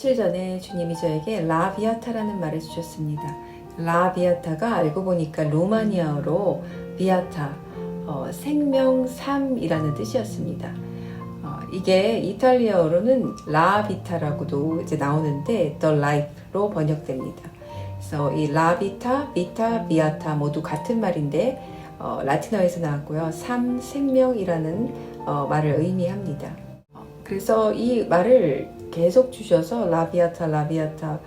며칠 전에 주님이 저에게 라비아타라는 말을 주셨습니다. 라비아타가 알고 보니까 로마니아어로 비아타, 생명, 삶이라는 뜻이었습니다. 이게 이탈리아어로는 라비타라고도 이제 나오는데 the life로 번역됩니다. 그래서 이 라비타, 비타, 비아타 모두 같은 말인데 라틴어에서 나왔고요. 삶, 생명이라는 말을 의미합니다. 그래서 이 말을 계속 주셔서 라비아타, 라비아타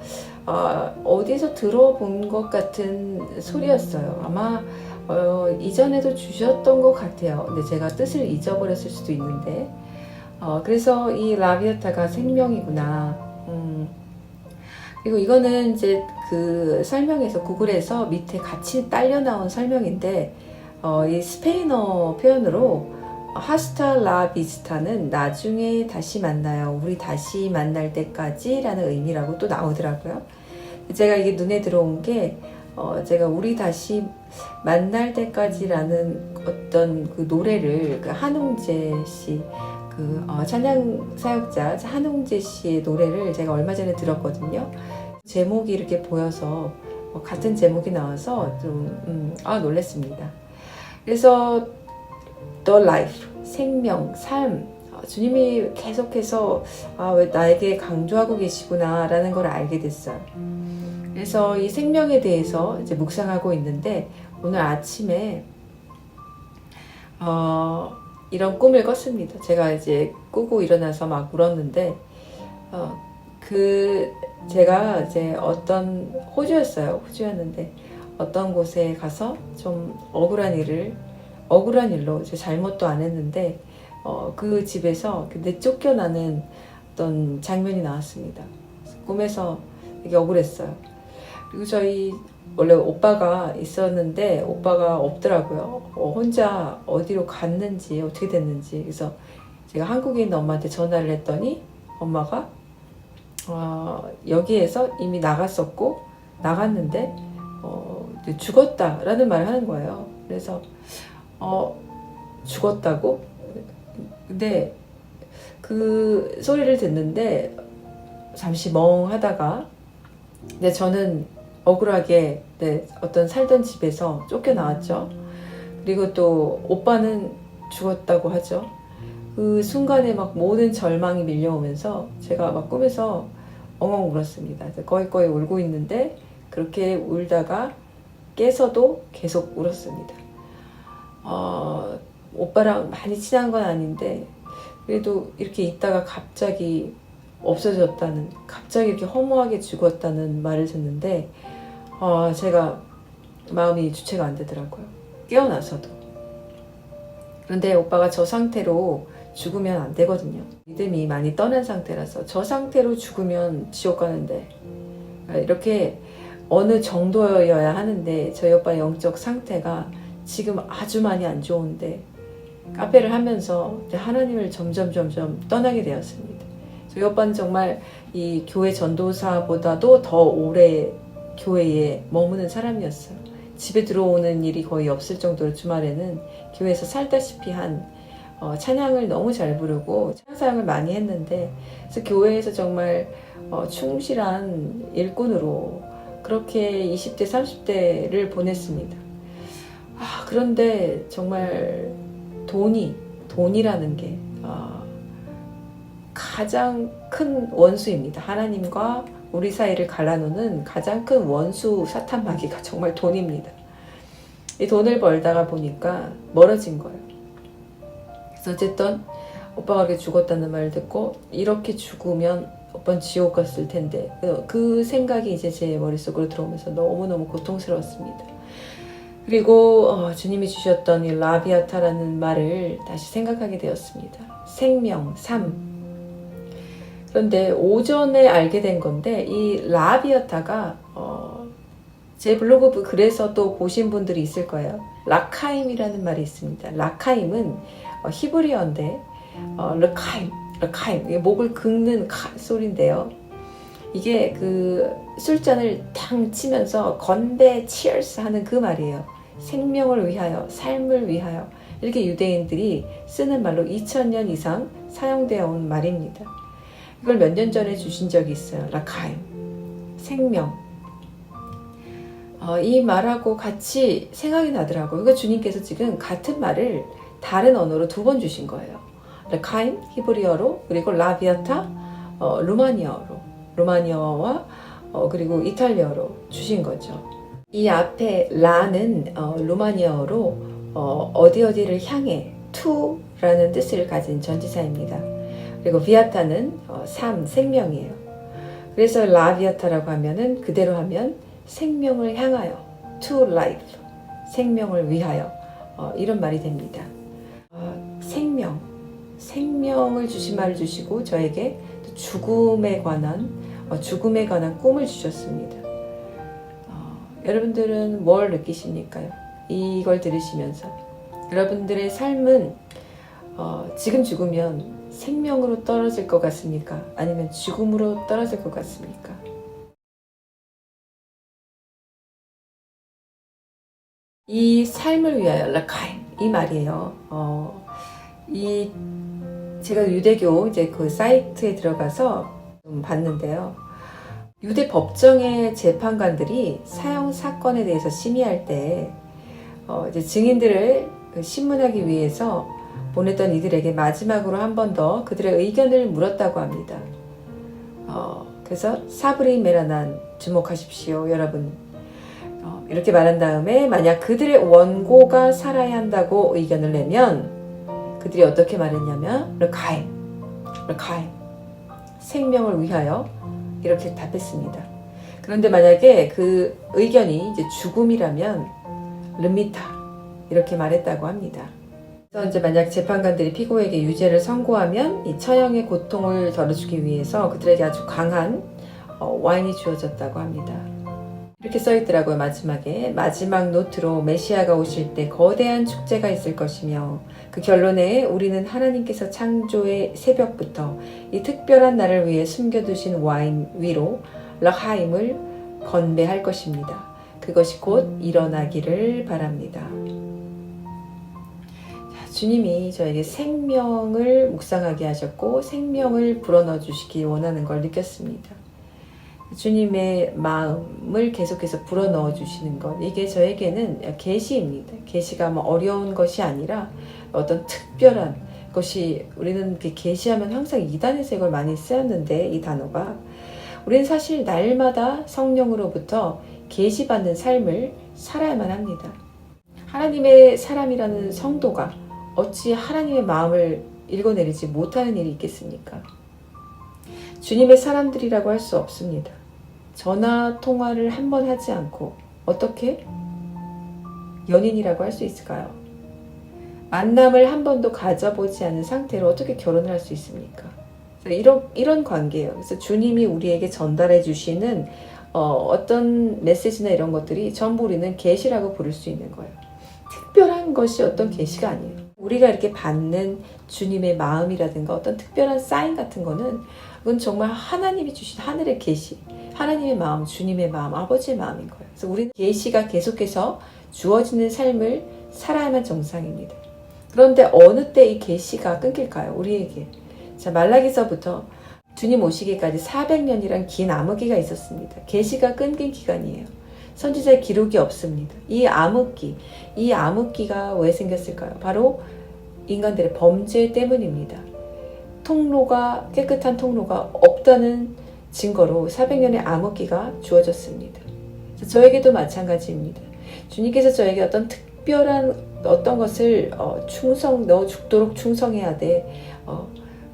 어디서 들어본 것 같은 소리였어요. 아마 이전에도 주셨던 것 같아요. 근데 제가 뜻을 잊어버렸을 수도 있는데 그래서 이 라비아타가 생명이구나. 그리고 이거는 이제 그 설명에서 구글에서 밑에 같이 딸려 나온 설명인데 이 스페인어 표현으로 하스타 라 비스타는 나중에 다시 만나요. 우리 다시 만날 때까지 라는 의미라고 또 나오더라고요. 제가 이게 눈에 들어온 게 제가 우리 다시 만날 때까지라는 어떤 그 노래를 그 한홍재 씨 그 찬양 사역자 한홍재 씨의 노래를 제가 얼마 전에 들었거든요. 제목이 이렇게 보여서 같은 제목이 나와서 좀 놀랐습니다. 그래서 The Life, 생명, 삶, 주님이 계속해서 왜 나에게 강조하고 계시구나 라는 걸 알게 됐어요. 그래서 이 생명에 대해서 이제 묵상하고 있는데 오늘 아침에 이런 꿈을 꿨습니다. 제가 이제 꾸고 일어나서 막 울었는데 제가 이제 어떤 호주였는데 어떤 곳에 가서 좀 억울한 일로 이제 잘못도 안 했는데 그 집에서 내쫓겨나는 어떤 장면이 나왔습니다. 꿈에서 되게 억울했어요. 그리고 저희 원래 오빠가 있었는데 오빠가 없더라고요. 혼자 어디로 갔는지 어떻게 됐는지. 그래서 제가 한국에 있는 엄마한테 전화를 했더니 엄마가 여기에서 이미 나갔는데 죽었다라는 말을 하는 거예요. 그래서 죽었다고? 근데 그 소리를 듣는데 잠시 멍하다가 근데 저는 억울하게 어떤 살던 집에서 쫓겨나왔죠. 그리고 또 오빠는 죽었다고 하죠. 그 순간에 막 모든 절망이 밀려오면서 제가 막 꿈에서 엉엉 울었습니다. 거의 울고 있는데 그렇게 울다가 깨서도 계속 울었습니다. 오빠랑 많이 친한 건 아닌데 그래도 이렇게 있다가 갑자기 없어졌다는, 갑자기 이렇게 허무하게 죽었다는 말을 듣는데 제가 마음이 주체가 안 되더라고요. 깨어나서도. 그런데 오빠가 저 상태로 죽으면 안 되거든요. 믿음이 많이 떠난 상태라서 저 상태로 죽으면 지옥 가는데 이렇게 어느 정도여야 하는데 저희 오빠의 영적 상태가 지금 아주 많이 안 좋은데 카페를 하면서 하나님을 점점 떠나게 되었습니다. 저희 오빠는 정말 이 교회 전도사보다도 더 오래 교회에 머무는 사람이었어요. 집에 들어오는 일이 거의 없을 정도로 주말에는 교회에서 살다시피 한 찬양을 너무 잘 부르고 찬양사역을 많이 했는데 그래서 교회에서 정말 충실한 일꾼으로 그렇게 20대 30대를 보냈습니다. 그런데 정말 돈이라는 게 가장 큰 원수입니다. 하나님과 우리 사이를 갈라놓는 가장 큰 원수 사탄마귀가 정말 돈입니다. 이 돈을 벌다가 보니까 멀어진 거예요. 그래서 어쨌든 오빠가 이렇게 죽었다는 말을 듣고 이렇게 죽으면 오빠는 지옥 갔을 텐데 그 생각이 이제 제 머릿속으로 들어오면서 너무너무 고통스러웠습니다. 그리고 주님이 주셨던 이 라비아타라는 말을 다시 생각하게 되었습니다. 생명, 삶. 그런데 오전에 알게 된 건데 이 라비아타가 제 블로그 글에서 또 보신 분들이 있을 거예요. 라카임이라는 말이 있습니다. 라카임은 히브리어인데 르카임 목을 긁는 소리인데요. 이게 그 술잔을 탕 치면서 건배 치얼스 하는 그 말이에요. 생명을 위하여, 삶을 위하여 이렇게 유대인들이 쓰는 말로 2000년 이상 사용되어 온 말입니다. 이걸 몇 년 전에 주신 적이 있어요. 라카임, 생명. 이 말하고 같이 생각이 나더라고요. 그러니까 주님께서 지금 같은 말을 다른 언어로 2번 주신 거예요. 라카임, 히브리어로, 그리고 라비아타, 루마니어와 그리고 이탈리아로 주신 거죠. 이 앞에 라는 루마니어로 어디를 향해 투라는 뜻을 가진 전치사입니다. 그리고 비아타는 삶, 생명이에요. 그래서 라비아타라고 하면은 그대로 하면 생명을 향하여, to life, 생명을 위하여, 이런 말이 됩니다. 생명을 주신 말을 주시고 저에게 죽음에 관한 꿈을 주셨습니다. 여러분들은 뭘 느끼십니까요? 이걸 들으시면서 여러분들의 삶은 지금 죽으면 생명으로 떨어질 것 같습니까? 아니면 죽음으로 떨어질 것 같습니까? 이 삶을 위하여 라카임, 이 말이에요. 제가 유대교 이제 그 사이트에 들어가서 좀 봤는데요. 유대 법정의 재판관들이 사형 사건에 대해서 심의할 때 이제 증인들을 신문하기 위해서 보냈던 이들에게 마지막으로 한 번 더 그들의 의견을 물었다고 합니다. 그래서 사브리 메라난 주목하십시오, 여러분. 이렇게 말한 다음에 만약 그들의 원고가 살아야 한다고 의견을 내면 그들이 어떻게 말했냐면 르카임, 생명을 위하여, 이렇게 답했습니다. 그런데 만약에 그 의견이 이제 죽음이라면 르미타, 이렇게 말했다고 합니다. 그래서 이제 만약 재판관들이 피고에게 유죄를 선고하면 이 처형의 고통을 덜어주기 위해서 그들에게 아주 강한 와인이 주어졌다고 합니다. 이렇게 써있더라고요. 마지막에 마지막 노트로 메시아가 오실 때 거대한 축제가 있을 것이며 그 결론에 우리는 하나님께서 창조의 새벽부터 이 특별한 날을 위해 숨겨두신 와인 위로 라하임을 건배할 것입니다. 그것이 곧 일어나기를 바랍니다. 주님이 저에게 생명을 묵상하게 하셨고 생명을 불어넣어 주시기 원하는 걸 느꼈습니다. 주님의 마음을 계속해서 불어넣어 주시는 것, 이게 저에게는 계시입니다. 계시가 뭐 어려운 것이 아니라 어떤 특별한 것이, 우리는 계시하면 항상 이단에서 이걸 많이 쓰였는데 이 단어가, 우리는 사실 날마다 성령으로부터 계시받는 삶을 살아야만 합니다. 하나님의 사람이라는 성도가 어찌 하나님의 마음을 읽어내리지 못하는 일이 있겠습니까? 주님의 사람들이라고 할 수 없습니다. 전화 통화를 한 번 하지 않고 어떻게 연인이라고 할 수 있을까요? 만남을 한 번도 가져보지 않은 상태로 어떻게 결혼을 할 수 있습니까? 이런 관계예요. 그래서 주님이 우리에게 전달해 주시는 어떤 메시지나 이런 것들이 전부 우리는 계시라고 부를 수 있는 거예요. 특별한 것이 어떤 계시가 아니에요. 우리가 이렇게 받는 주님의 마음이라든가 어떤 특별한 사인 같은 거는, 그건 정말 하나님이 주신 하늘의 계시, 하나님의 마음, 주님의 마음, 아버지의 마음인 거예요. 그래서 우리는 계시가 계속해서 주어지는 삶을 살아야만 정상입니다. 그런데 어느 때 이 계시가 끊길까요? 우리에게. 자, 말라기서부터 주님 오시기까지 400년이란 긴 암흑기가 있었습니다. 계시가 끊긴 기간이에요. 선지자의 기록이 없습니다. 이 암흑기가 왜 생겼을까요? 바로 인간들의 범죄 때문입니다. 깨끗한 통로가 없다는 증거로 400년의 암흑기가 주어졌습니다. 저에게도 마찬가지입니다. 주님께서 저에게 어떤 특별한 어떤 것을 너 죽도록 충성해야 돼.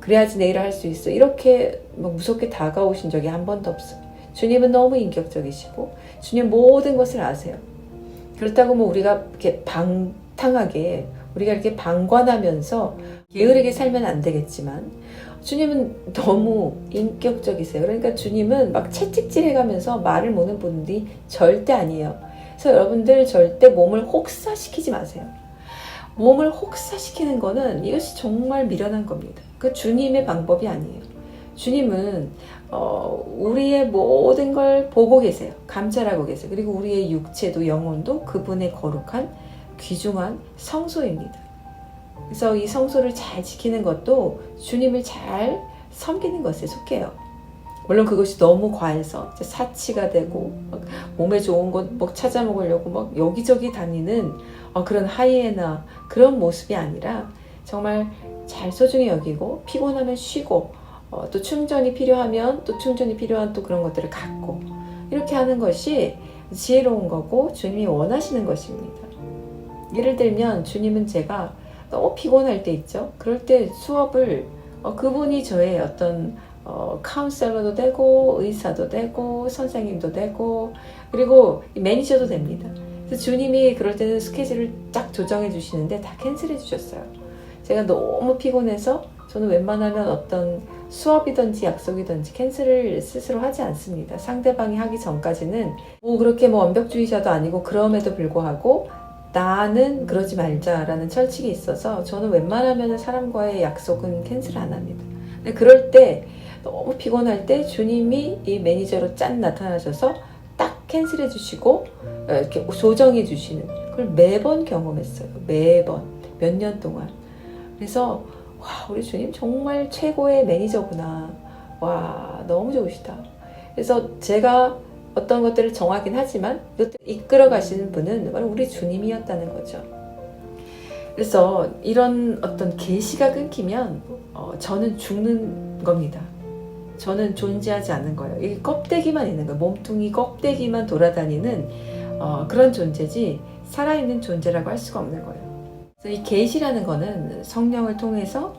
그래야지 내 일을 할 수 있어. 이렇게 무섭게 다가오신 적이 한 번도 없어요. 주님은 너무 인격적이시고 주님 모든 것을 아세요. 그렇다고 우리가 이렇게 방탕하게, 우리가 이렇게 방관하면서 게으르게 살면 안 되겠지만 주님은 너무 인격적이세요. 그러니까 주님은 막 채찍질 해가면서 말을 모는 분들이 절대 아니에요. 그래서 여러분들 절대 몸을 혹사시키지 마세요. 몸을 혹사시키는 거는 이것이 정말 미련한 겁니다. 그 주님의 방법이 아니에요. 주님은 우리의 모든 걸 보고 계세요. 감찰하고 계세요. 그리고 우리의 육체도 영혼도 그분의 거룩한 귀중한 성소입니다. 그래서 이 성소를 잘 지키는 것도 주님을 잘 섬기는 것에 속해요. 물론 그것이 너무 과해서 사치가 되고 막 몸에 좋은 것 막 찾아 먹으려고 막 여기저기 다니는 그런 하이에나 그런 모습이 아니라 정말 잘 소중히 여기고 피곤하면 쉬고 또 충전이 필요하면 또 충전이 필요한 또 그런 것들을 갖고 이렇게 하는 것이 지혜로운 거고 주님이 원하시는 것입니다. 예를 들면 주님은 제가 너무 피곤할 때 있죠. 그럴 때 수업을 그분이 저의 어떤 카운셀러도 되고 의사도 되고 선생님도 되고 그리고 매니저도 됩니다. 그래서 주님이 그럴 때는 스케줄을 딱 조정해 주시는데 다 캔슬해 주셨어요. 제가 너무 피곤해서 저는 웬만하면 어떤 수업이든지 약속이든지 캔슬을 스스로 하지 않습니다. 상대방이 하기 전까지는 그렇게 완벽주의자도 아니고 그럼에도 불구하고 나는 그러지 말자라는 철칙이 있어서 저는 웬만하면 사람과의 약속은 캔슬 안 합니다. 근데 그럴 때 너무 피곤할 때 주님이 이 매니저로 짠 나타나셔서 딱 캔슬해 주시고 이렇게 조정해 주시는 그걸 매번 경험했어요. 매번 몇 년 동안. 그래서 와, 우리 주님 정말 최고의 매니저구나. 와, 너무 좋으시다. 그래서 제가 어떤 것들을 정하긴 하지만 이끌어 가시는 분은 바로 우리 주님이었다는 거죠. 그래서 이런 어떤 계시가 끊기면 저는 죽는 겁니다. 저는 존재하지 않는 거예요. 이 껍데기만 있는 거예요. 몸뚱이 껍데기만 돌아다니는 그런 존재지 살아있는 존재라고 할 수가 없는 거예요. 그래서 이 계시라는 거는 성령을 통해서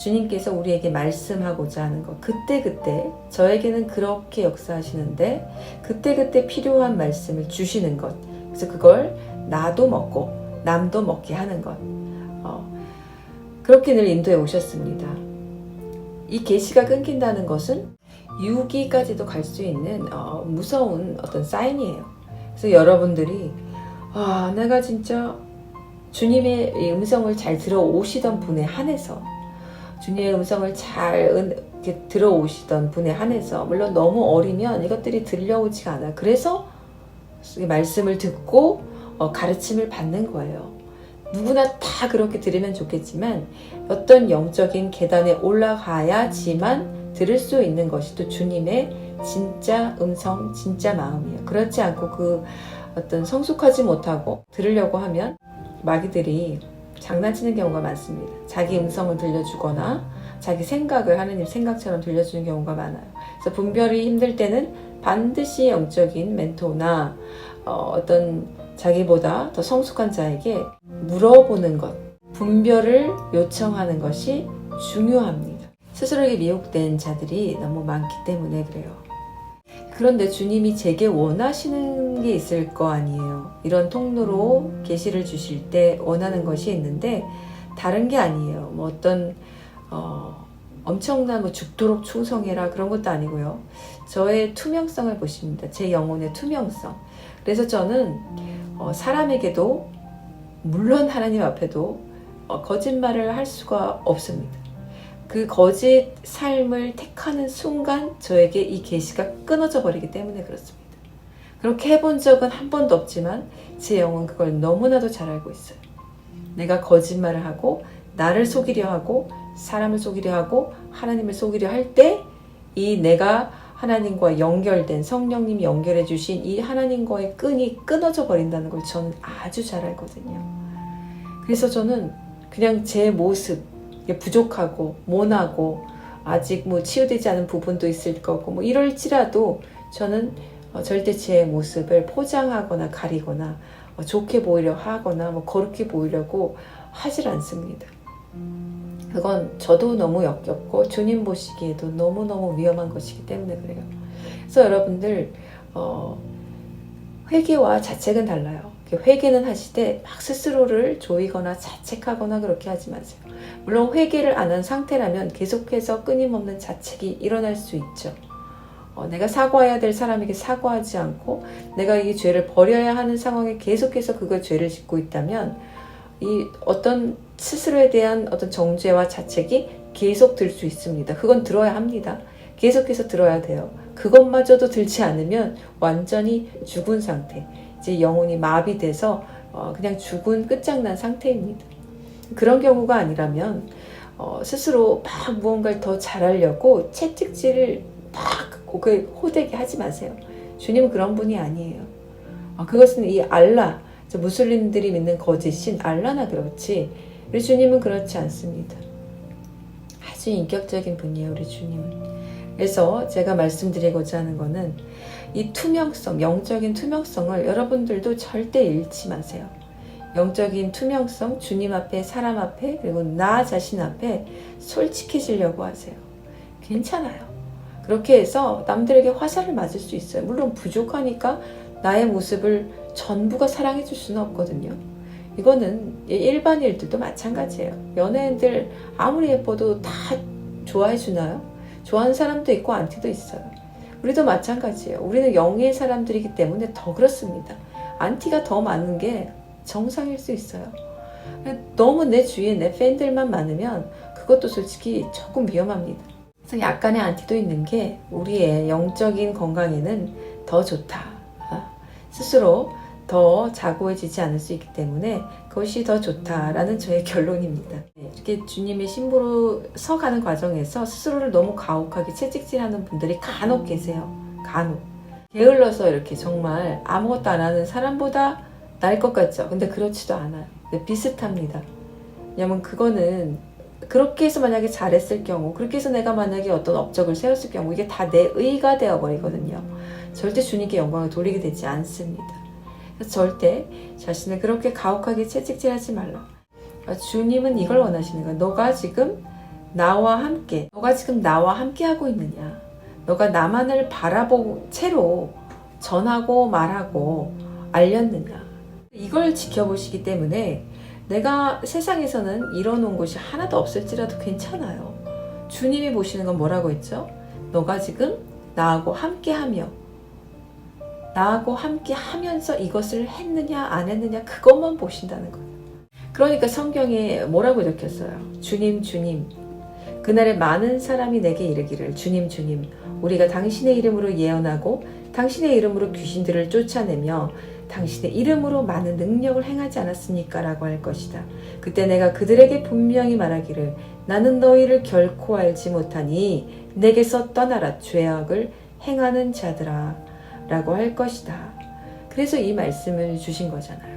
주님께서 우리에게 말씀하고자 하는 것. 그때그때 저에게는 그렇게 역사하시는데 그때그때 필요한 말씀을 주시는 것. 그래서 그걸 나도 먹고 남도 먹게 하는 것. 그렇게 늘 인도해 오셨습니다. 이 계시가 끊긴다는 것은 유기까지도 갈 수 있는 무서운 어떤 사인이에요. 그래서 여러분들이 내가 진짜 주님의 음성을 잘 들어오시던 분에 한해서 주님의 음성을 잘 이렇게 들어오시던 분에 한해서 물론 너무 어리면 이것들이 들려오지가 않아요. 그래서 말씀을 듣고 가르침을 받는 거예요. 누구나 다 그렇게 들으면 좋겠지만 어떤 영적인 계단에 올라가야지만 들을 수 있는 것이 또 주님의 진짜 음성, 진짜 마음이에요. 그렇지 않고 그 어떤 성숙하지 못하고 들으려고 하면 마귀들이 장난치는 경우가 많습니다. 자기 음성을 들려주거나 자기 생각을 하느님 생각처럼 들려주는 경우가 많아요. 그래서 분별이 힘들 때는 반드시 영적인 멘토나 어떤 자기보다 더 성숙한 자에게 물어보는 것, 분별을 요청하는 것이 중요합니다. 스스로에게 미혹된 자들이 너무 많기 때문에 그래요. 그런데 주님이 제게 원하시는 게 있을 거 아니에요. 이런 통로로 계시를 주실 때 원하는 것이 있는데 다른 게 아니에요. 어떤 엄청난 죽도록 충성해라 그런 것도 아니고요. 저의 투명성을 보십니다. 제 영혼의 투명성. 그래서 저는 사람에게도 물론 하나님 앞에도 거짓말을 할 수가 없습니다. 그 거짓 삶을 택하는 순간 저에게 이 계시가 끊어져 버리기 때문에 그렇습니다. 그렇게 해본 적은 한 번도 없지만 제 영은 그걸 너무나도 잘 알고 있어요. 내가 거짓말을 하고 나를 속이려 하고 사람을 속이려 하고 하나님을 속이려 할 때 이 내가 하나님과 연결된 성령님이 연결해 주신 이 하나님과의 끈이 끊어져 버린다는 걸 저는 아주 잘 알거든요. 그래서 저는 그냥 제 모습 부족하고 모나고 아직 치유되지 않은 부분도 있을 거고 이럴지라도 저는 절대 제 모습을 포장하거나 가리거나 좋게 보이려 하거나 거룩해 보이려고 하질 않습니다. 그건 저도 너무 역겹고 주님 보시기에도 너무너무 위험한 것이기 때문에 그래요. 그래서 여러분들 회개와 자책은 달라요. 회개는 하시되 막 스스로를 조이거나 자책하거나 그렇게 하지 마세요. 물론 회개를 안 한 상태라면 계속해서 끊임없는 자책이 일어날 수 있죠. 내가 사과해야 될 사람에게 사과하지 않고 내가 이 죄를 버려야 하는 상황에 계속해서 그걸 죄를 짓고 있다면 이 어떤 스스로에 대한 어떤 정죄와 자책이 계속 들 수 있습니다. 그건 들어야 합니다. 계속해서 들어야 돼요. 그것마저도 들지 않으면 완전히 죽은 상태, 이제 영혼이 마비돼서 그냥 죽은 끝장난 상태입니다. 그런 경우가 아니라면 스스로 막 무언가를 더 잘하려고 채찍질을 막 호되게 하지 마세요. 주님은 그런 분이 아니에요. 그것은 이 알라, 무슬림들이 믿는 거짓인 알라나 그렇지 우리 주님은 그렇지 않습니다. 아주 인격적인 분이에요, 우리 주님은. 그래서 제가 말씀드리고자 하는 거는 이 투명성, 영적인 투명성을 여러분들도 절대 잃지 마세요. 영적인 투명성, 주님 앞에, 사람 앞에, 그리고 나 자신 앞에 솔직해지려고 하세요. 괜찮아요. 그렇게 해서 남들에게 화살을 맞을 수 있어요. 물론 부족하니까 나의 모습을 전부가 사랑해 줄 수는 없거든요. 이거는 일반인들도 마찬가지예요. 연예인들 아무리 예뻐도 다 좋아해 주나요? 좋아하는 사람도 있고 안티도 있어요. 우리도 마찬가지예요. 우리는 영의 사람들이기 때문에 더 그렇습니다. 안티가 더 많은 게 정상일 수 있어요. 너무 내 주위에 내 팬들만 많으면 그것도 솔직히 조금 위험합니다. 그래서 약간의 안티도 있는 게 우리의 영적인 건강에는 더 좋다. 스스로 더 자고해지지 않을 수 있기 때문에 그것이 더 좋다라는 저의 결론입니다. 이렇게 주님의 신부로 서가는 과정에서 스스로를 너무 가혹하게 채찍질하는 분들이 간혹 계세요. 간혹. 게을러서 이렇게 정말 아무것도 안 하는 사람보다 나을 것 같죠? 근데 그렇지도 않아요. 비슷합니다. 왜냐면 그거는 그렇게 해서 만약에 잘했을 경우, 그렇게 해서 내가 만약에 어떤 업적을 세웠을 경우 이게 다 내 의가 되어버리거든요. 절대 주님께 영광을 돌리게 되지 않습니다. 그래서 절대 자신을 그렇게 가혹하게 채찍질하지 말라. 주님은 이걸 원하시는 거야. 너가 지금 나와 함께 하고 있느냐? 너가 나만을 바라본 채로 전하고 말하고 알렸느냐? 이걸 지켜보시기 때문에 내가 세상에서는 이뤄놓은 것이 하나도 없을지라도 괜찮아요. 주님이 보시는 건 뭐라고 했죠? 너가 지금 나하고 함께하며 나하고 함께 하면서 이것을 했느냐 안 했느냐 그것만 보신다는 거예요. 그러니까 성경에 뭐라고 적혔어요? 주님 주님 그날에 많은 사람이 내게 이르기를 주님 주님 우리가 당신의 이름으로 예언하고 당신의 이름으로 귀신들을 쫓아내며 당신의 이름으로 많은 능력을 행하지 않았습니까? 라고 할 것이다. 그때 내가 그들에게 분명히 말하기를 나는 너희를 결코 알지 못하니 내게서 떠나라 죄악을 행하는 자들아 라고 할 것이다. 그래서 이 말씀을 주신 거잖아요.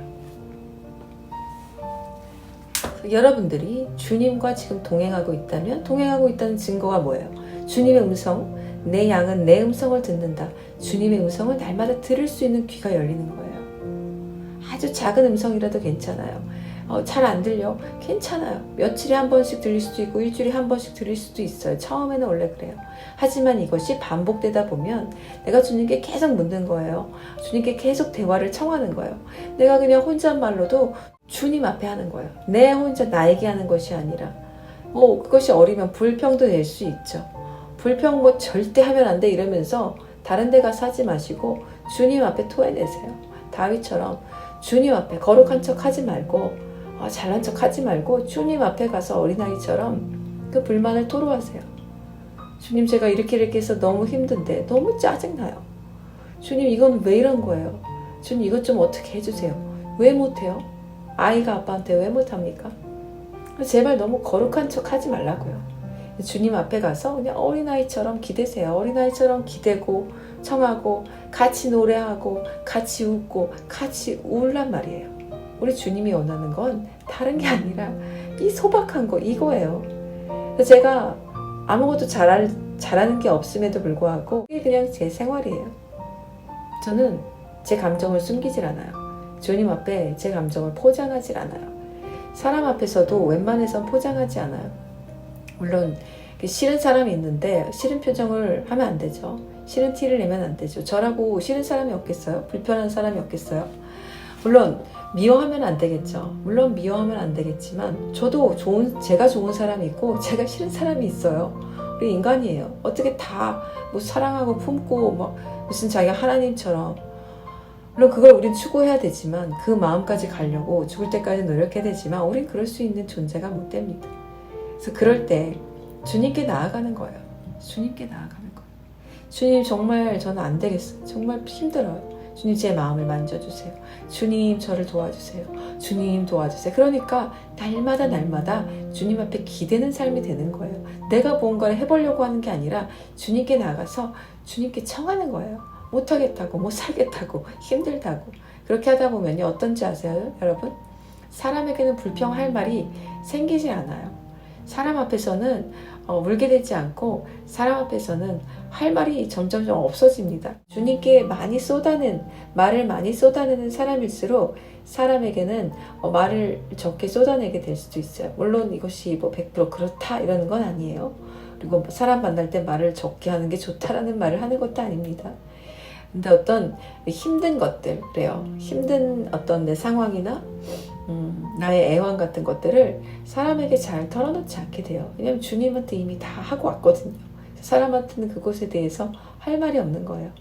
여러분들이 주님과 지금 동행하고 있다면 동행하고 있다는 증거가 뭐예요? 주님의 음성, 내 양은 내 음성을 듣는다. 주님의 음성을 날마다 들을 수 있는 귀가 열리는 거예요. 아주 작은 음성이라도 괜찮아요. 잘 안 들려? 괜찮아요. 며칠에 한 번씩 들릴 수도 있고 일주일에 한 번씩 들릴 수도 있어요. 처음에는 원래 그래요. 하지만 이것이 반복되다 보면 내가 주님께 계속 묻는 거예요. 주님께 계속 대화를 청하는 거예요. 내가 그냥 혼잣말로도 주님 앞에 하는 거예요. 내 혼자 나에게 하는 것이 아니라 그것이 어리면 불평도 낼 수 있죠. 불평 절대 하면 안 돼 이러면서 다른 데 가서 하지 마시고 주님 앞에 토해내세요. 다윗처럼 주님 앞에 거룩한 척 하지 말고 잘난 척 하지 말고 주님 앞에 가서 어린아이처럼 그 불만을 토로하세요. 주님 제가 이렇게 해서 너무 힘든데 너무 짜증나요. 주님 이건 왜 이런 거예요? 주님 이것 좀 어떻게 해주세요. 왜 못해요? 아이가 아빠한테 왜 못합니까? 제발 너무 거룩한 척 하지 말라고요. 주님 앞에 가서 그냥 어린아이처럼 기대세요. 어린아이처럼 기대고 청하고 같이 노래하고 같이 웃고 같이 울란 말이에요. 우리 주님이 원하는 건 다른 게 아니라 이 소박한 거 이거예요. 제가 아무것도 잘하는 게 없음에도 불구하고 이게 그냥 제 생활이에요. 저는 제 감정을 숨기질 않아요. 주님 앞에 제 감정을 포장하질 않아요. 사람 앞에서도 웬만해선 포장하지 않아요. 물론 싫은 사람이 있는데 싫은 표정을 하면 안 되죠. 싫은 티를 내면 안 되죠. 저라고 싫은 사람이 없겠어요? 불편한 사람이 없겠어요? 물론 미워하면 안 되겠죠. 물론 미워하면 안 되겠지만 저도 제가 좋은 사람이 있고 제가 싫은 사람이 있어요. 우리 인간이에요. 어떻게 다 뭐 사랑하고 품고 무슨 자기가 하나님처럼 물론 그걸 우린 추구해야 되지만 그 마음까지 가려고 죽을 때까지 노력해야 되지만 우린 그럴 수 있는 존재가 못 됩니다. 그래서 그럴 때 주님께 나아가는 거예요. 주님께 나아가는 거예요. 주님 정말 저는 안 되겠어요. 정말 힘들어요. 주님 제 마음을 만져주세요. 주님 저를 도와주세요. 주님 도와주세요. 그러니까 날마다 주님 앞에 기대는 삶이 되는 거예요. 내가 뭔가를 해보려고 하는 게 아니라 주님께 나가서 주님께 청하는 거예요. 못하겠다고, 못 살겠다고, 힘들다고. 그렇게 하다 보면요, 어떤지 아세요, 여러분? 사람에게는 불평할 말이 생기지 않아요. 사람 앞에서는 울게 되지 않고 사람 앞에서는 할 말이 점점 없어집니다. 주님께 말을 많이 쏟아내는 사람일수록 사람에게는 말을 적게 쏟아내게 될 수도 있어요. 물론 이것이 100% 그렇다 이러는 건 아니에요. 그리고 사람 만날 때 말을 적게 하는 게 좋다라는 말을 하는 것도 아닙니다. 근데 어떤 힘든 것들, 그래요. 힘든 어떤 내 상황이나 나의 애환 같은 것들을 사람에게 잘 털어놓지 않게 돼요. 왜냐하면 주님한테 이미 다 하고 왔거든요. 사람한테는 그것에 대해서 할 말이 없는 거예요.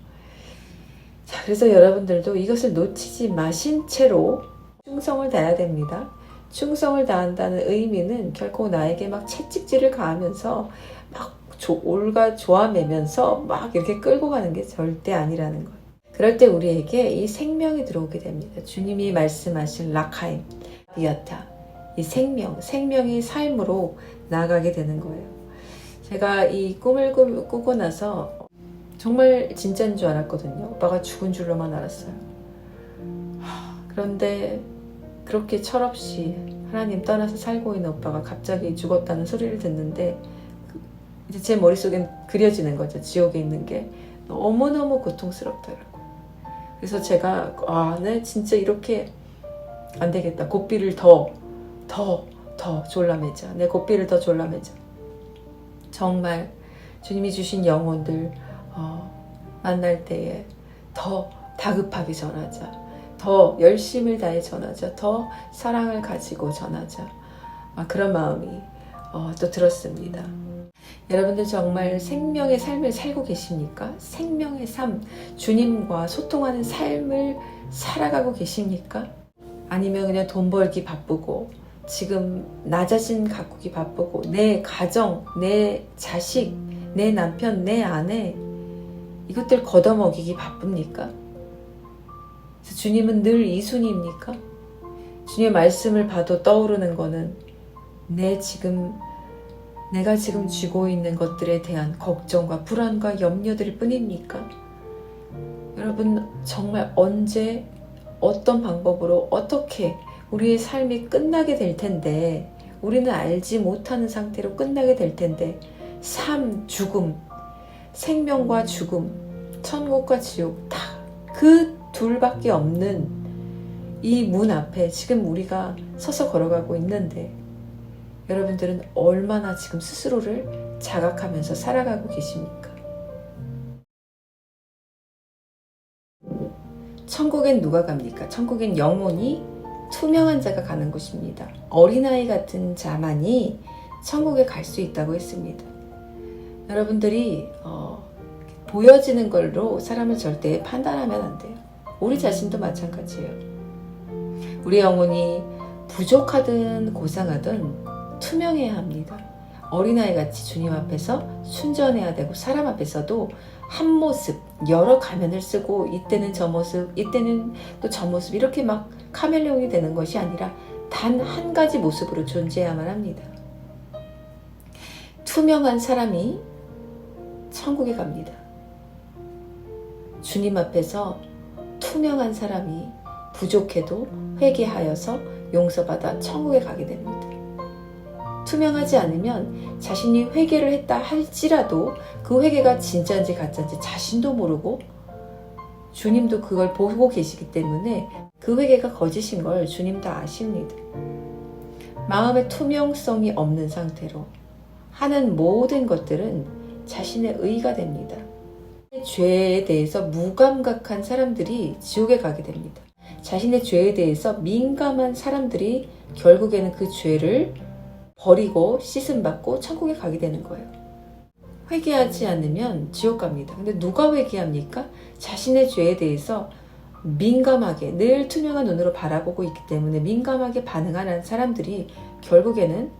자, 그래서 여러분들도 이것을 놓치지 마신 채로 충성을 다해야 됩니다. 충성을 다한다는 의미는 결코 나에게 막 채찍질을 가하면서 막 올가조아매면서 막 이렇게 끌고 가는 게 절대 아니라는 거예요. 그럴 때 우리에게 이 생명이 들어오게 됩니다. 주님이 말씀하신 라카임, 비아타, 이 생명의 삶으로 나아가게 되는 거예요. 제가 이 꿈을 꾸고 나서 정말 진짜인 줄 알았거든요. 오빠가 죽은 줄로만 알았어요. 그런데 그렇게 철없이 하나님 떠나서 살고 있는 오빠가 갑자기 죽었다는 소리를 듣는데 이제 제 머릿속엔 그려지는 거죠. 지옥에 있는 게 너무너무 고통스럽더라고요. 그래서 제가 네 진짜 이렇게 안 되겠다. 고삐를 더 졸라매자. 내 고삐를 더 졸라매자. 정말 주님이 주신 영혼들 만날 때에 더 다급하게 전하자. 더 열심을 다해 전하자. 더 사랑을 가지고 전하자. 그런 마음이 또 들었습니다. 여러분들 정말 생명의 삶을 살고 계십니까? 생명의 삶, 주님과 소통하는 삶을 살아가고 계십니까? 아니면 그냥 돈 벌기 바쁘고 지금 나 자신 가꾸기 바쁘고 내 가정, 내 자식, 내 남편, 내 아내 이것들 걷어먹이기 바쁩니까? 주님은 늘 이순입니까? 주님의 말씀을 봐도 떠오르는 거는 내가 지금 쥐고 있는 것들에 대한 걱정과 불안과 염려들 뿐입니까? 여러분 정말 언제 어떤 방법으로 어떻게 우리의 삶이 끝나게 될 텐데 우리는 알지 못하는 상태로 끝나게 될 텐데 삶, 죽음, 생명과 죽음, 천국과 지옥 다 그 둘밖에 없는 이 문 앞에 지금 우리가 서서 걸어가고 있는데 여러분들은 얼마나 지금 스스로를 자각하면서 살아가고 계십니까? 천국엔 누가 갑니까? 천국엔 영혼이 투명한 자가 가는 곳입니다. 어린아이 같은 자만이 천국에 갈 수 있다고 했습니다. 여러분들이 보여지는 걸로 사람을 절대 판단하면 안 돼요. 우리 자신도 마찬가지예요. 우리 영혼이 부족하든 고상하든 투명해야 합니다. 어린아이같이 주님 앞에서 순전해야 되고 사람 앞에서도 한 모습, 여러 가면을 쓰고 이때는 저 모습, 이때는 또 저 모습 이렇게 막 카멜레온이 되는 것이 아니라 단 한 가지 모습으로 존재해야만 합니다. 투명한 사람이 천국에 갑니다. 주님 앞에서 투명한 사람이 부족해도 회개하여서 용서받아 천국에 가게 됩니다. 투명하지 않으면 자신이 회개를 했다 할지라도 그 회개가 진짜인지 가짜인지 자신도 모르고 주님도 그걸 보고 계시기 때문에 그 회개가 거짓인 걸 주님도 아십니다. 마음의 투명성이 없는 상태로 하는 모든 것들은 자신의 의가 됩니다. 죄에 대해서 무감각한 사람들이 지옥에 가게 됩니다. 자신의 죄에 대해서 민감한 사람들이 결국에는 그 죄를 버리고 씻음받고 천국에 가게 되는 거예요. 회개하지 않으면 지옥 갑니다. 근데 누가 회개합니까? 자신의 죄에 대해서 민감하게 늘 투명한 눈으로 바라보고 있기 때문에 민감하게 반응하는 사람들이 결국에는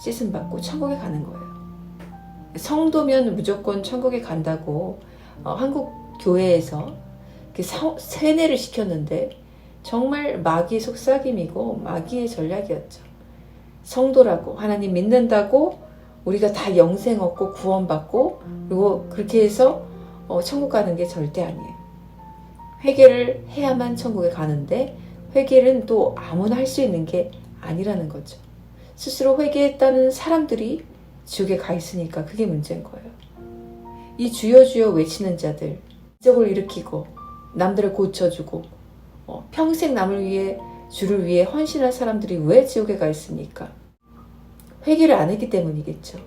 씻음받고 천국에 가는 거예요. 성도면 무조건 천국에 간다고 한국 교회에서 세뇌를 시켰는데 정말 마귀의 속삭임이고 마귀의 전략이었죠. 성도라고 하나님 믿는다고 우리가 다 영생 얻고 구원받고 그리고 그렇게 해서 천국 가는 게 절대 아니에요. 회개를 해야만 천국에 가는데 회개는 또 아무나 할 수 있는 게 아니라는 거죠. 스스로 회개했다는 사람들이 지옥에 가 있으니까 그게 문제인 거예요. 이 주여 주여 외치는 자들, 기적을 일으키고 남들을 고쳐주고 평생 남을 위해 주를 위해 헌신할 사람들이 왜 지옥에 가 있습니까? 회개를 안 했기 때문이겠죠.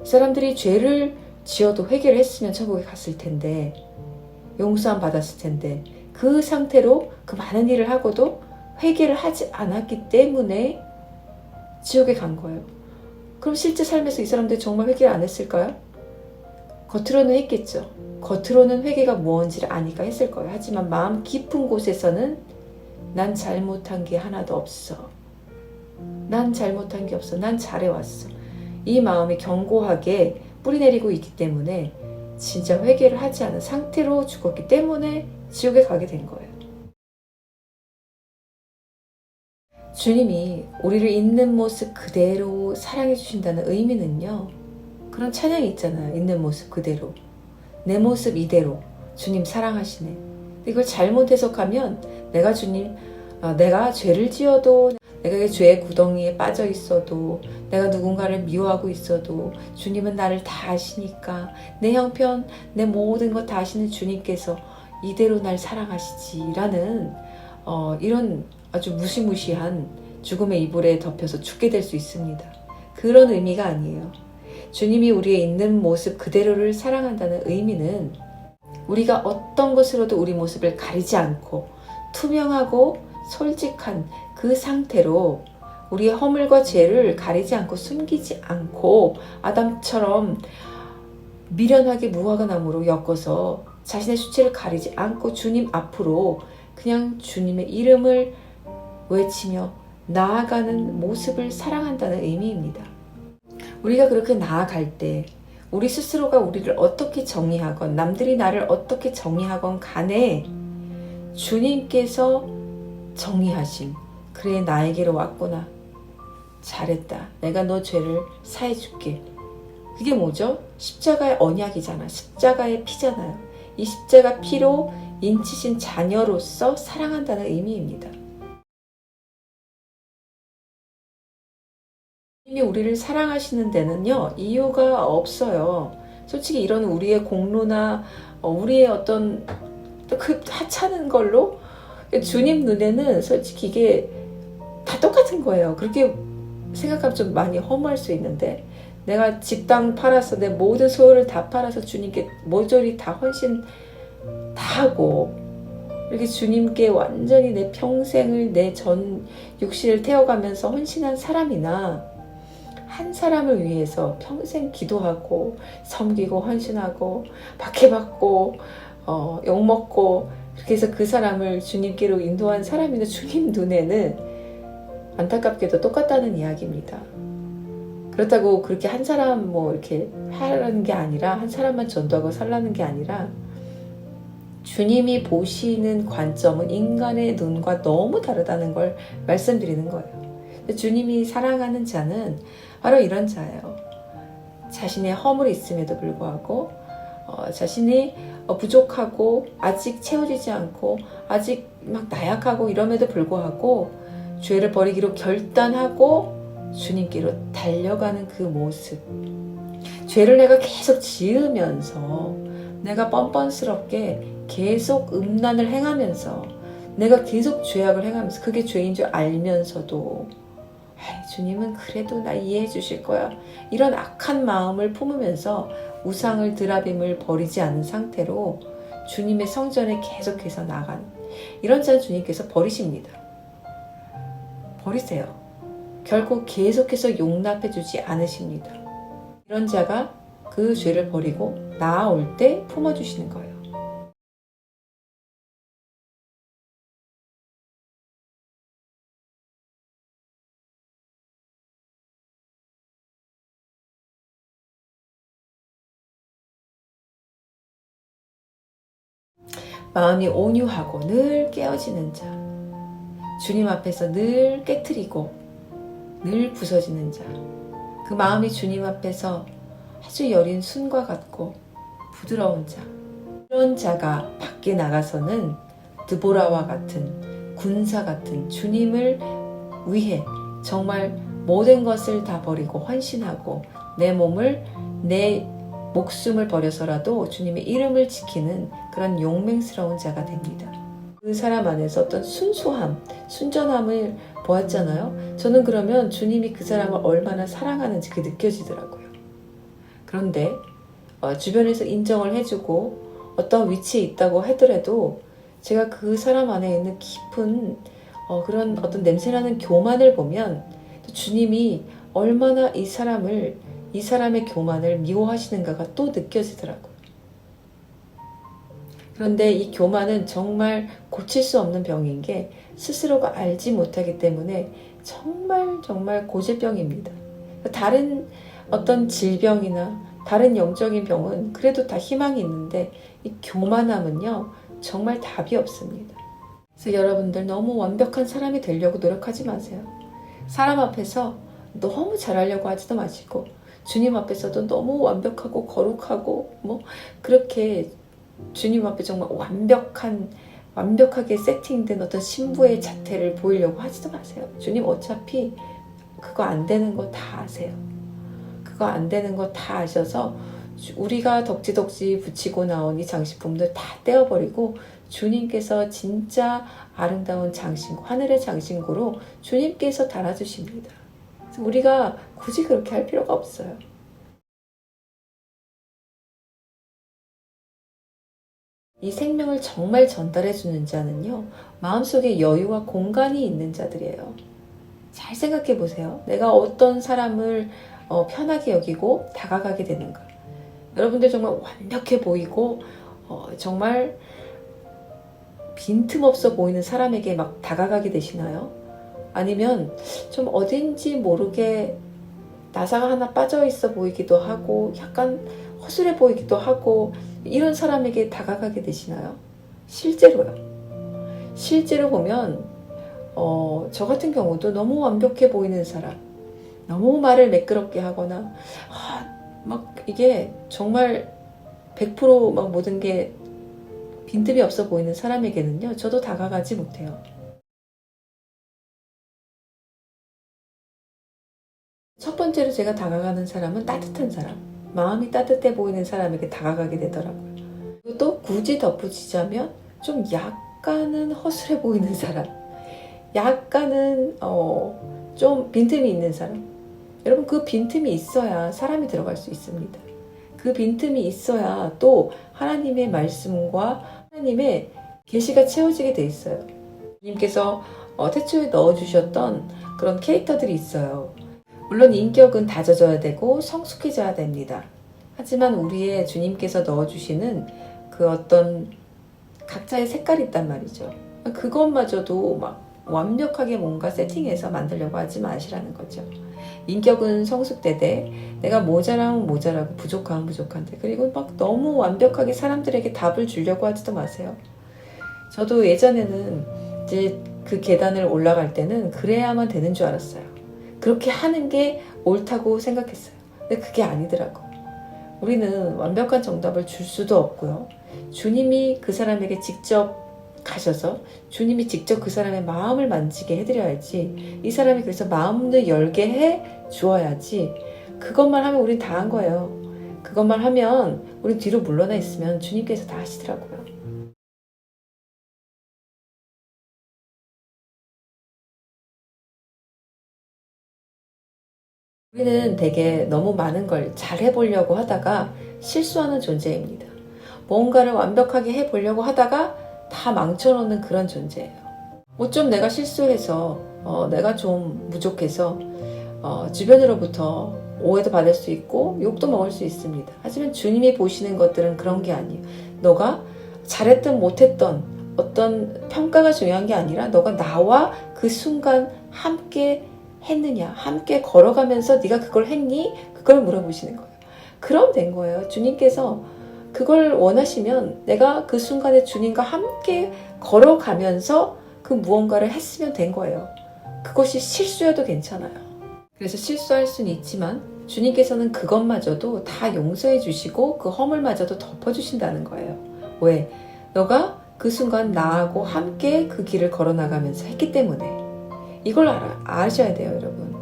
이 사람들이 죄를 지어도 회개를 했으면 천국에 갔을 텐데 용서함 받았을 텐데 그 상태로 그 많은 일을 하고도 회개를 하지 않았기 때문에 지옥에 간 거예요. 그럼 실제 삶에서 이 사람들이 정말 회개를 안 했을까요? 겉으로는 했겠죠. 겉으로는 회개가 무언지를 아니까 했을 거예요. 하지만 마음 깊은 곳에서는 난 잘못한 게 하나도 없어. 난 잘못한 게 없어. 난 잘해왔어. 이 마음이 견고하게 뿌리내리고 있기 때문에 진짜 회개를 하지 않은 상태로 죽었기 때문에 지옥에 가게 된 거예요. 주님이 우리를 있는 모습 그대로 사랑해 주신다는 의미는요. 그런 찬양이 있잖아요. 있는 모습 그대로. 내 모습 이대로 주님 사랑하시네. 이걸 잘못 해석하면 내가 내가 죄를 지어도 내가 죄의 구덩이에 빠져 있어도 내가 누군가를 미워하고 있어도 주님은 나를 다 아시니까 내 형편 내 모든 것 다 아시는 주님께서 이대로 날 사랑하시지라는 이런 아주 무시무시한 죽음의 이불에 덮여서 죽게 될 수 있습니다. 그런 의미가 아니에요. 주님이 우리의 있는 모습 그대로를 사랑한다는 의미는 우리가 어떤 것으로도 우리 모습을 가리지 않고 투명하고 솔직한 그 상태로 우리의 허물과 죄를 가리지 않고 숨기지 않고 아담처럼 미련하게 무화과 나무로 엮어서 자신의 수치를 가리지 않고 주님 앞으로 그냥 주님의 이름을 외치며 나아가는 모습을 사랑한다는 의미입니다. 우리가 그렇게 나아갈 때 우리 스스로가 우리를 어떻게 정의하건 남들이 나를 어떻게 정의하건 간에 주님께서 정의하심 그래 나에게로 왔구나 잘했다 내가 너 죄를 사해줄게 그게 뭐죠? 십자가의 언약이잖아. 십자가의 피잖아요. 이 십자가 피로 인치신 자녀로서 사랑한다는 의미입니다. 주님이 우리를 사랑하시는 데는요 이유가 없어요. 솔직히 이런 우리의 공로나 우리의 어떤 그 하찮은 걸로 주님 눈에는 솔직히 이게 다 똑같은 거예요. 그렇게 생각하면 좀 많이 허무할 수 있는데 내가 집, 땅 팔아서 내 모든 소유를 다 팔아서 주님께 모조리 다 헌신 다 하고 이렇게 주님께 완전히 내 평생을 내 전 육신을 태워가면서 헌신한 사람이나 한 사람을 위해서 평생 기도하고 섬기고 헌신하고 박해받고 욕먹고 그렇게 해서 그 사람을 주님께로 인도한 사람이나 주님 눈에는 안타깝게도 똑같다는 이야기입니다. 그렇다고 그렇게 한 사람 이렇게 하라는 게 아니라 한 사람만 전도하고 살라는 게 아니라 주님이 보시는 관점은 인간의 눈과 너무 다르다는 걸 말씀드리는 거예요. 주님이 사랑하는 자는 바로 이런 자예요. 자신의 허물이 있음에도 불구하고 자신이 부족하고 아직 채워지지 않고 아직 막 나약하고 이럼에도 불구하고 죄를 버리기로 결단하고 주님께로 달려가는 그 모습. 죄를 내가 계속 지으면서 내가 뻔뻔스럽게 계속 음란을 행하면서 내가 계속 죄악을 행하면서 그게 죄인 줄 알면서도 주님은 그래도 나 이해해 주실 거야. 이런 악한 마음을 품으면서 우상을 드라빔을 버리지 않은 상태로 주님의 성전에 계속해서 나간 이런 자는 주님께서 버리십니다. 버리세요. 결코 계속해서 용납해 주지 않으십니다. 이런 자가 그 죄를 버리고 나아올 때 품어주시는 거예요. 마음이 온유하고 늘 깨어지는 자, 주님 앞에서 늘 깨트리고 늘 부서지는 자, 그 마음이 주님 앞에서 아주 여린 순과 같고 부드러운 자, 이런 자가 밖에 나가서는 드보라와 같은 군사 같은 주님을 위해 정말 모든 것을 다 버리고 헌신하고 내 몸을, 내 목숨을 버려서라도 주님의 이름을 지키는 그런 용맹스러운 자가 됩니다. 그 사람 안에서 어떤 순수함, 순전함을 보았잖아요. 저는 그러면 주님이 그 사람을 얼마나 사랑하는지 그게 느껴지더라고요. 그런데 주변에서 인정을 해주고 어떤 위치에 있다고 하더라도 제가 그 사람 안에 있는 깊은 그런 어떤 냄새나는 교만을 보면 주님이 얼마나 이 사람의 교만을 미워하시는가가 또 느껴지더라고요. 그런데 이 교만은 정말 고칠 수 없는 병인 게 스스로가 알지 못하기 때문에 정말 고질병입니다. 다른 어떤 질병이나 다른 영적인 병은 그래도 다 희망이 있는데 이 교만함은요 정말 답이 없습니다. 그래서 여러분들 너무 완벽한 사람이 되려고 노력하지 마세요. 사람 앞에서 너무 잘하려고 하지도 마시고 주님 앞에서도 너무 완벽하고 거룩하고 그렇게 주님 앞에 정말 완벽하게 세팅된 어떤 신부의 자태를 보이려고 하지도 마세요. 주님 어차피 그거 안 되는 거 다 아세요. 그거 안 되는 거 다 아셔서 우리가 덕지덕지 붙이고 나온 이 장식품들 다 떼어버리고 주님께서 진짜 아름다운 장신구, 하늘의 장신구로 주님께서 달아주십니다. 그래서 우리가 굳이 그렇게 할 필요가 없어요. 이 생명을 정말 전달해 주는 자는요, 마음속에 여유와 공간이 있는 자들이에요. 잘 생각해 보세요. 내가 어떤 사람을 편하게 여기고 다가가게 되는가. 여러분들 정말 완벽해 보이고 정말 빈틈없어 보이는 사람에게 막 다가가게 되시나요? 아니면 좀 어딘지 모르게 나사가 하나 빠져 있어 보이기도 하고 약간 허술해 보이기도 하고 이런 사람에게 다가가게 되시나요? 실제로요. 실제로 보면 저 같은 경우도 너무 완벽해 보이는 사람, 너무 말을 매끄럽게 하거나 막 이게 정말 100% 모든 게 빈틈이 없어 보이는 사람에게는요, 저도 다가가지 못해요. 첫 번째로 제가 다가가는 사람은 따뜻한 사람, 마음이 따뜻해 보이는 사람에게 다가가게 되더라고요. 그리고 또 굳이 덧붙이자면 좀 약간은 허술해 보이는 사람, 약간은 좀 빈틈이 있는 사람. 여러분 그 빈틈이 있어야 사람이 들어갈 수 있습니다. 그 빈틈이 있어야 또 하나님의 말씀과 하나님의 계시가 채워지게 돼 있어요. 주님께서 태초에 넣어주셨던 그런 캐릭터들이 있어요. 물론 인격은 다져져야 되고 성숙해져야 됩니다. 하지만 우리의 주님께서 넣어주시는 그 어떤 각자의 색깔이 있단 말이죠. 그것마저도 막 완벽하게 뭔가 세팅해서 만들려고 하지 마시라는 거죠. 인격은 성숙되되 내가 모자라면 모자라고 부족하면 부족한데, 그리고 막 너무 완벽하게 사람들에게 답을 주려고 하지도 마세요. 저도 예전에는 이제 그 계단을 올라갈 때는 그래야만 되는 줄 알았어요. 그렇게 하는 게 옳다고 생각했어요. 근데 그게 아니더라고. 우리는 완벽한 정답을 줄 수도 없고요. 주님이 그 사람에게 직접 가셔서 주님이 직접 그 사람의 마음을 만지게 해드려야지, 이 사람이 그래서 마음을 열게 해 주어야지. 그것만 하면 우린 다 한 거예요. 그것만 하면 우리 뒤로 물러나 있으면 주님께서 다 하시더라고요. 우리는 되게 너무 많은 걸 잘 해보려고 하다가 실수하는 존재입니다. 뭔가를 완벽하게 해보려고 하다가 다 망쳐놓는 그런 존재예요. 좀 내가 실수해서 내가 좀 부족해서 주변으로부터 오해도 받을 수 있고 욕도 먹을 수 있습니다. 하지만 주님이 보시는 것들은 그런 게 아니에요. 너가 잘했든 못했던 어떤 평가가 중요한 게 아니라 너가 나와 그 순간 함께 했느냐, 함께 걸어가면서 네가 그걸 했니? 그걸 물어보시는 거예요. 그럼 된 거예요. 주님께서 그걸 원하시면 내가 그 순간에 주님과 함께 걸어가면서 그 무언가를 했으면 된 거예요. 그것이 실수여도 괜찮아요. 그래서 실수할 수는 있지만 주님께서는 그것마저도 다 용서해 주시고 그 허물마저도 덮어주신다는 거예요. 왜? 너가 그 순간 나하고 함께 그 길을 걸어나가면서 했기 때문에. 이걸 아셔야 돼요, 여러분.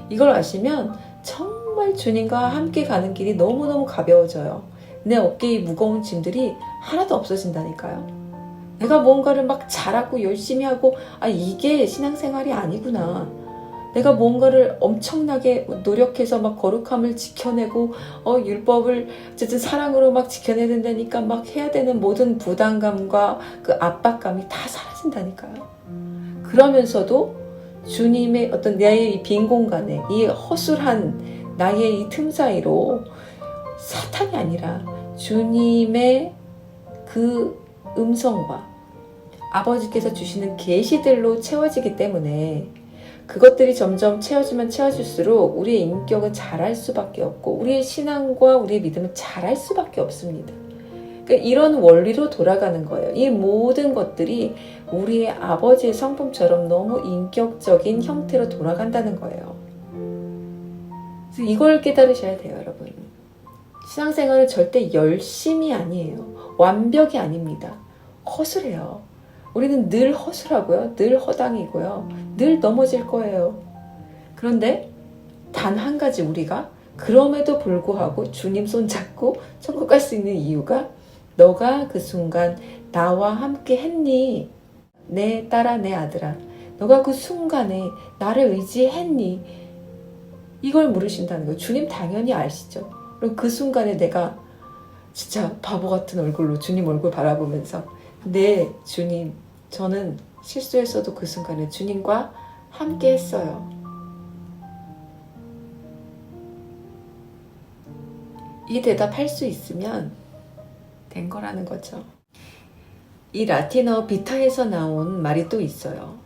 이걸 아시면 정말 주님과 함께 가는 길이 너무너무 가벼워져요. 내 어깨에 무거운 짐들이 하나도 없어진다니까요. 내가 뭔가를 막 잘하고 열심히 하고 이게 신앙생활이 아니구나. 내가 뭔가를 엄청나게 노력해서 막 거룩함을 지켜내고 율법을 어쨌든 사랑으로 막 지켜내야 된다니까 막 해야 되는 모든 부담감과 그 압박감이 다 사라진다니까요. 그러면서도 주님의 어떤 나의 이 빈 공간에 이 허술한 나의 이 틈 사이로 사탄이 아니라 주님의 그 음성과 아버지께서 주시는 계시들로 채워지기 때문에 그것들이 점점 채워지면 채워질수록 우리의 인격은 자랄 수밖에 없고 우리의 신앙과 우리의 믿음은 자랄 수밖에 없습니다. 그러니까 이런 원리로 돌아가는 거예요. 이 모든 것들이 우리의 아버지의 성품처럼 너무 인격적인 형태로 돌아간다는 거예요. 그래서 이걸 깨달으셔야 돼요, 여러분. 신앙생활은 절대 열심이 아니에요. 완벽이 아닙니다. 허술해요. 우리는 늘 허술하고요. 늘 허당이고요. 늘 넘어질 거예요. 그런데 단 한 가지 우리가 그럼에도 불구하고 주님 손 잡고 천국 갈 수 있는 이유가 너가 그 순간 나와 함께 했니? 내 딸아, 내 아들아. 너가 그 순간에 나를 의지했니? 이걸 물으신다는 거예요. 주님 당연히 아시죠. 그럼 그 순간에 내가 진짜 바보 같은 얼굴로 주님 얼굴 바라보면서 네, 주님, 저는 실수했어도 그 순간에 주님과 함께 했어요. 이 대답할 수 있으면 된 거라는 거죠. 이 라틴어 비타에서 나온 말이 또 있어요.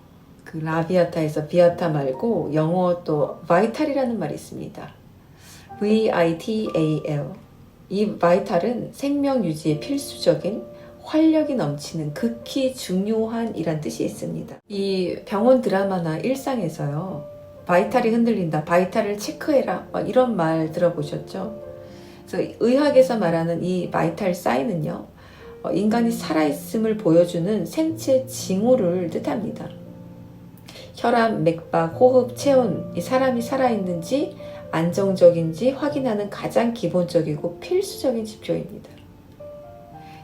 그 라비아타에서 비아타 말고 영어 또 바이탈이라는 말이 있습니다. VITAL. 이 바이탈은 생명 유지에 필수적인 활력이 넘치는 극히 중요한 이란 뜻이 있습니다. 이 병원 드라마나 일상에서요. 바이탈이 흔들린다. 바이탈을 체크해라. 이런 말 들어보셨죠? 그래서 의학에서 말하는 이 바이탈 사인은요. 인간이 살아있음을 보여주는 생체 징후를 뜻합니다. 혈압, 맥박, 호흡, 체온, 이 사람이 살아있는지 안정적인지 확인하는 가장 기본적이고 필수적인 지표입니다.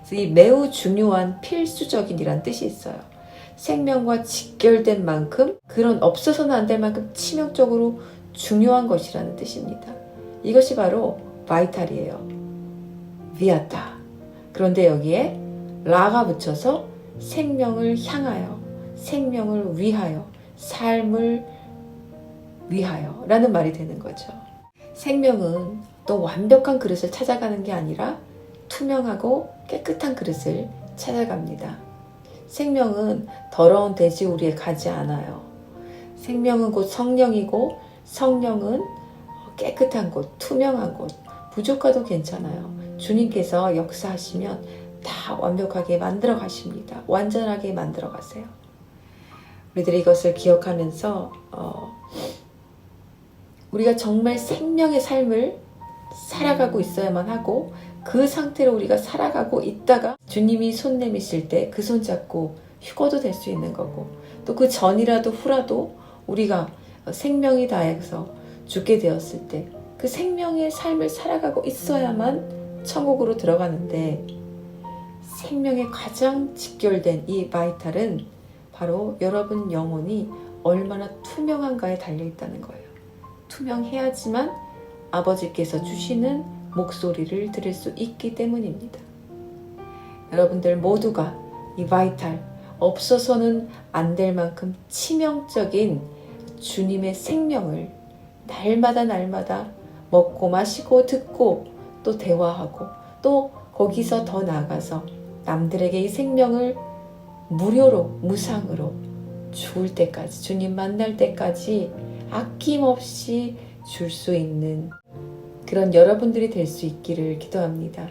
그래서 이 매우 중요한 필수적인이란 뜻이 있어요. 생명과 직결된 만큼 그런 없어서는 안 될 만큼 치명적으로 중요한 것이라는 뜻입니다. 이것이 바로 바이탈이에요. 비아타. 그런데 여기에 라가 붙여서 생명을 향하여, 생명을 위하여, 삶을 위하여 라는 말이 되는 거죠. 생명은 또 완벽한 그릇을 찾아가는 게 아니라 투명하고 깨끗한 그릇을 찾아갑니다. 생명은 더러운 돼지우리에 가지 않아요. 생명은 곧 성령이고 성령은 깨끗한 곳, 투명한 곳, 부족하도 괜찮아요. 주님께서 역사하시면 다 완벽하게 만들어 가십니다. 완전하게 만들어 가세요. 우리들이 이것을 기억하면서 우리가 정말 생명의 삶을 살아가고 있어야만 하고 그 상태로 우리가 살아가고 있다가 주님이 손 내미실 때 그 손 잡고 휴거도 될 수 있는 거고 또 그 전이라도 후라도 우리가 생명이 다해서 죽게 되었을 때 그 생명의 삶을 살아가고 있어야만 천국으로 들어가는데 생명에 가장 직결된 이 바이탈은 바로 여러분 영혼이 얼마나 투명한가에 달려있다는 거예요. 투명해야지만 아버지께서 주시는 목소리를 들을 수 있기 때문입니다. 여러분들 모두가 이 바이탈, 없어서는 안 될 만큼 치명적인 주님의 생명을 날마다 먹고 마시고 듣고 또 대화하고 또 거기서 더 나아가서 남들에게 이 생명을 무료로 무상으로 죽을 때까지 주님 만날 때까지 아낌없이 줄 수 있는 그런 여러분들이 될 수 있기를 기도합니다.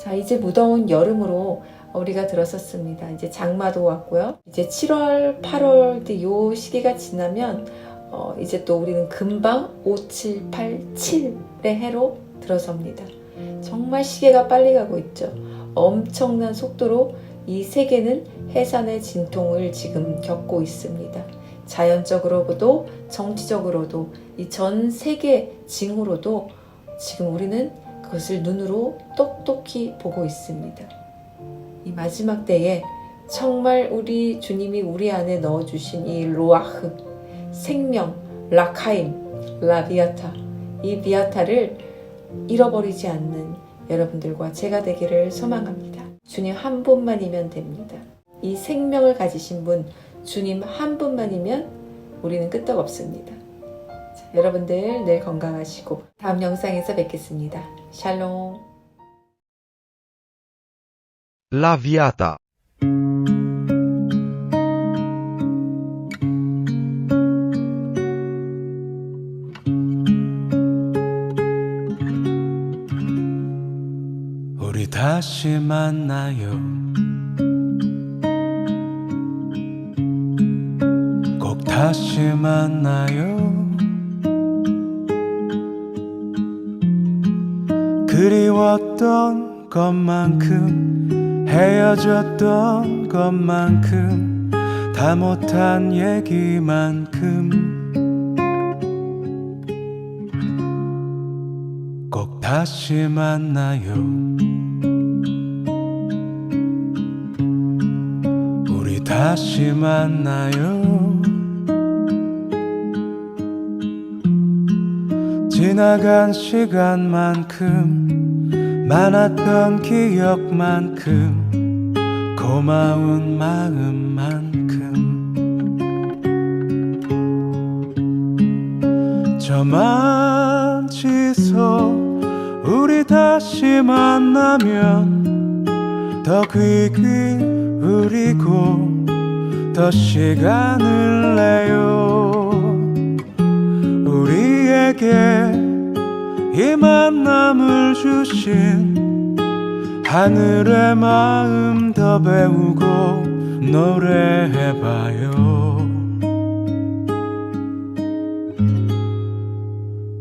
자, 이제 무더운 여름으로 우리가 들어섰습니다. 이제 장마도 왔고요. 이제 7월, 8월 요 시기가 지나면 이제 또 우리는 금방 5, 7, 8, 7의 해로 들어섭니다. 정말 시계가 빨리 가고 있죠. 엄청난 속도로 이 세계는 해산의 진통을 지금 겪고 있습니다. 자연적으로도 정치적으로도 이 전 세계 징후로도 지금 우리는 그것을 눈으로 똑똑히 보고 있습니다. 이 마지막 때에 정말 우리 주님이 우리 안에 넣어주신 이 로아흐, 생명, 라카임, 라비아타, 이 비아타를 잃어버리지 않는 여러분들과 제가 되기를 소망합니다. 주님 한 분만이면 됩니다. 이 생명을 가지신 분, 주님 한 분만이면 우리는 끄떡없습니다. 자, 여러분들 내일 건강하시고 다음 영상에서 뵙겠습니다. 샬롬. La Viata. 우리 다시 만나요. 꼭 다시 만나요. 그리웠던 것만큼 헤어졌던 것만큼 다 못한 얘기만큼 꼭 다시 만나요. 우리 다시 만나요. 지나간 시간만큼 많았던 기억만큼 고마운 마음만큼 저만 지소 우리 다시 만나면 더 귀 기울이고 더 시간을 내요. 우리에게 이 만남을 주신 하늘의 마음 더 배우고 노래해봐요.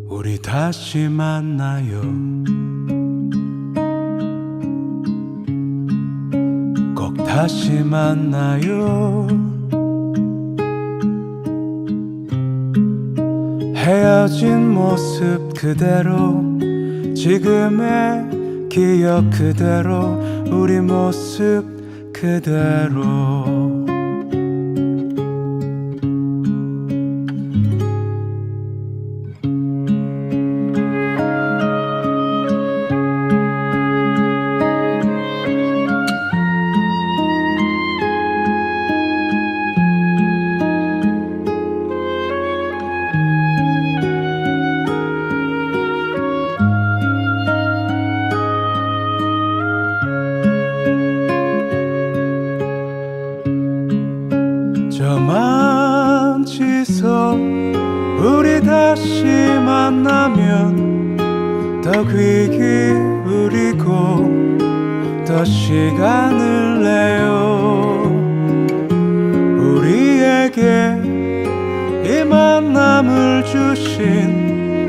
우리 다시 만나요. 꼭 다시 만나요. 헤어진 모습 그대로 지금의 기억 그대로 우리 모습 그대로 저만 지서 우리 다시 만나면 더 귀 기울이고 더 시간을 내요. 우리에게 이 만남을 주신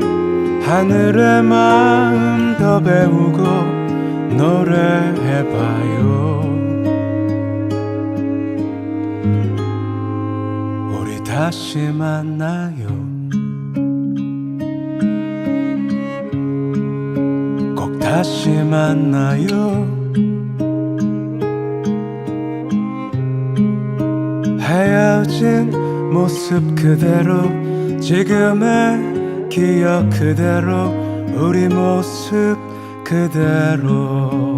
하늘의 마음 더 배우고 노래해봐요. 다시 만나요. 꼭 다시 만나요. 헤어진 모습 그대로 지금의 기억 그대로 우리 모습 그대로